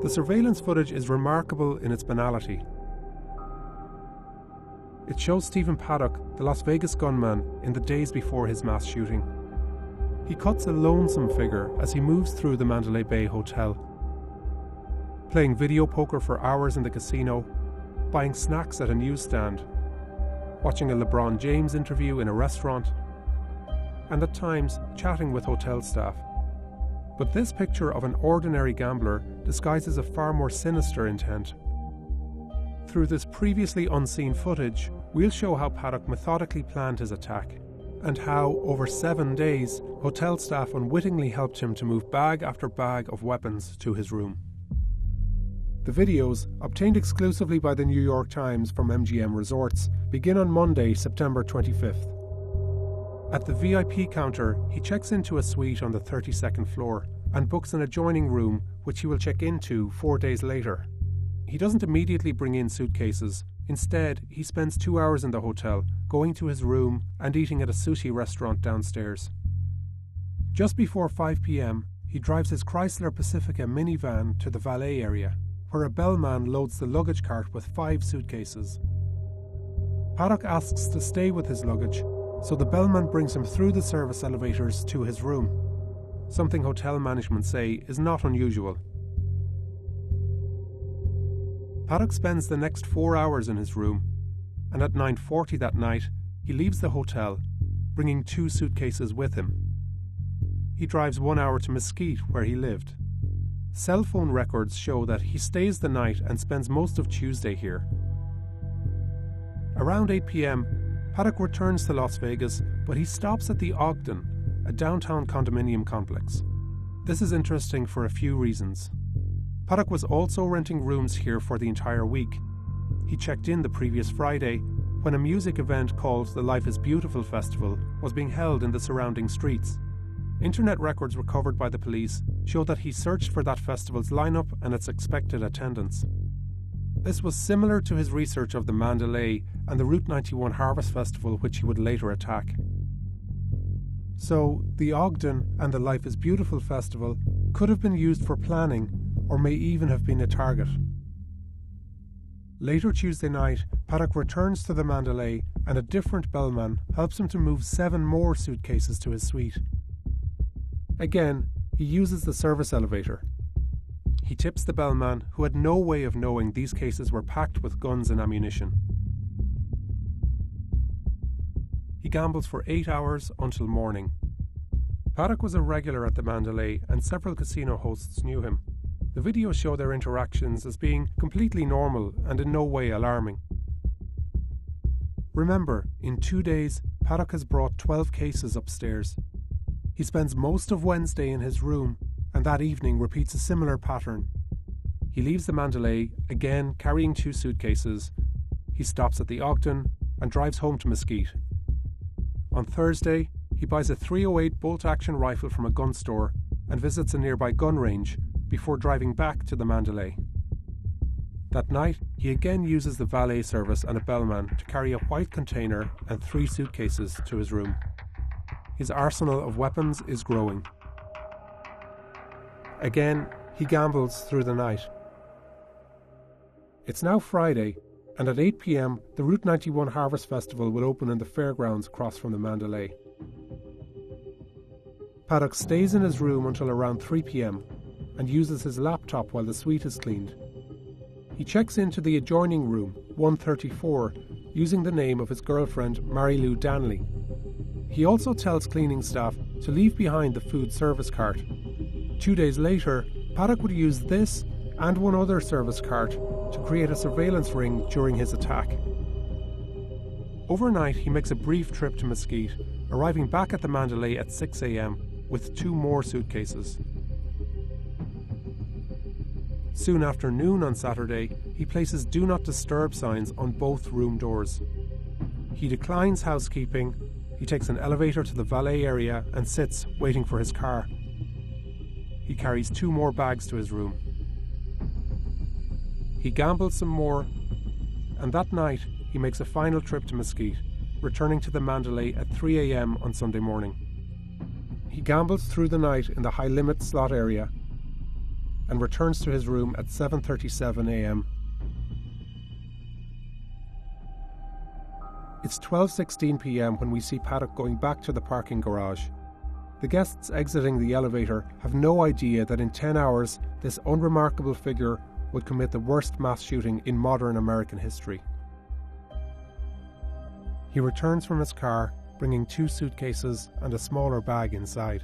The surveillance footage is remarkable in its banality. It shows Stephen Paddock, the Las Vegas gunman, in the days before his mass shooting. He cuts a lonesome figure as he moves through the Mandalay Bay Hotel, playing video poker for hours in the casino, buying snacks at a newsstand, watching a LeBron James interview in a restaurant, and at times chatting with hotel staff. But this picture of an ordinary gambler disguises a far more sinister intent. Through this previously unseen footage, we'll show how Paddock methodically planned his attack, and how, over 7 days, hotel staff unwittingly helped him to move bag after bag of weapons to his room. The videos, obtained exclusively by the New York Times from MGM Resorts, begin on Monday, September 25th. At the VIP counter, he checks into a suite on the 32nd floor and books an adjoining room, which he will check into 4 days later. He doesn't immediately bring in suitcases. Instead, he spends 2 hours in the hotel, going to his room and eating at a sushi restaurant downstairs. Just before 5 p.m, he drives his Chrysler Pacifica minivan to the valet area, where a bellman loads the luggage cart with 5 suitcases. Paddock asks to stay with his luggage, so the bellman brings him through the service elevators to his room, something hotel management say is not unusual. Paddock spends the next 4 hours in his room, and at 9:40 that night, he leaves the hotel, bringing 2 suitcases with him. He drives 1 hour to Mesquite, where he lived. Cell phone records show that he stays the night and spends most of Tuesday here. Around 8 p.m, Paddock returns to Las Vegas, but he stops at the Ogden, a downtown condominium complex. This is interesting for a few reasons. Paddock was also renting rooms here for the entire week. He checked in the previous Friday, when a music event called the Life is Beautiful Festival was being held in the surrounding streets. Internet records recovered by the police show that he searched for that festival's lineup and its expected attendance. This was similar to his research of the Mandalay and the Route 91 Harvest Festival, which he would later attack. So, the Ogden and the Life is Beautiful Festival could have been used for planning, or may even have been a target. Later Tuesday night, Paddock returns to the Mandalay and a different bellman helps him to move 7 more suitcases to his suite. Again, he uses the service elevator. He tips the bellman, who had no way of knowing these cases were packed with guns and ammunition. He gambles for 8 hours until morning. Paddock was a regular at the Mandalay and several casino hosts knew him. The videos show their interactions as being completely normal and in no way alarming. Remember, in 2 days, Paddock has brought 12 cases upstairs. He spends most of Wednesday in his room, and that evening repeats a similar pattern. He leaves the Mandalay, again carrying 2 suitcases. He stops at the Ogden and drives home to Mesquite. On Thursday, he buys a .308 bolt-action rifle from a gun store and visits a nearby gun range before driving back to the Mandalay. That night, he again uses the valet service and a bellman to carry a white container and 3 suitcases to his room. His arsenal of weapons is growing. Again, he gambles through the night. It's now Friday, and at 8 p.m, the Route 91 Harvest Festival will open in the fairgrounds across from the Mandalay. Paddock stays in his room until around 3 p.m, and uses his laptop while the suite is cleaned. He checks into the adjoining room, 134, using the name of his girlfriend, Mary Lou Danley. He also tells cleaning staff to leave behind the food service cart. 2 days later, Paddock would use this and one other service cart to create a surveillance ring during his attack. Overnight, he makes a brief trip to Mesquite, arriving back at the Mandalay at 6 a.m. with 2 more suitcases. Soon after noon on Saturday, he places Do Not Disturb signs on both room doors. He declines housekeeping. He takes an elevator to the valet area and sits, waiting for his car. He carries 2 more bags to his room. He gambles some more, and that night he makes a final trip to Mesquite, returning to the Mandalay at 3 a.m. on Sunday morning. He gambles through the night in the high-limit slot area. and returns to his room at 7:37 a.m. It's 12:16 p.m. when we see Paddock going back to the parking garage. The guests exiting the elevator have no idea that in 10 hours this unremarkable figure would commit the worst mass shooting in modern American history. He returns from his car, bringing 2 suitcases and a smaller bag inside.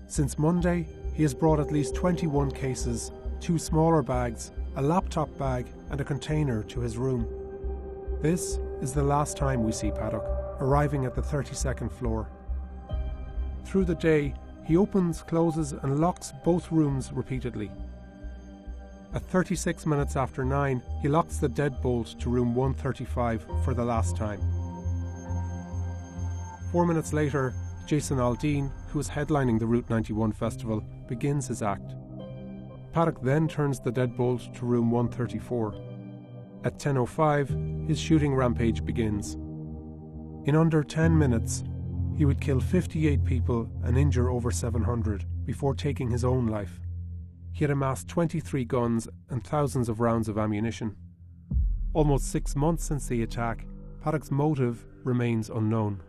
Since Monday, he has brought at least 21 cases, 2 smaller bags, a laptop bag and a container to his room. This is the last time we see Paddock, arriving at the 32nd floor. Through the day, he opens, closes and locks both rooms repeatedly. At 36 minutes after 9, he locks the deadbolt to room 135 for the last time. 4 minutes later, Jason Aldean, who is headlining the Route 91 festival, begins his act. Paddock then turns the deadbolt to room 134. At 10:05, his shooting rampage begins. In under 10 minutes, he would kill 58 people and injure over 700 before taking his own life. He had amassed 23 guns and thousands of rounds of ammunition. Almost 6 months since the attack, Paddock's motive remains unknown.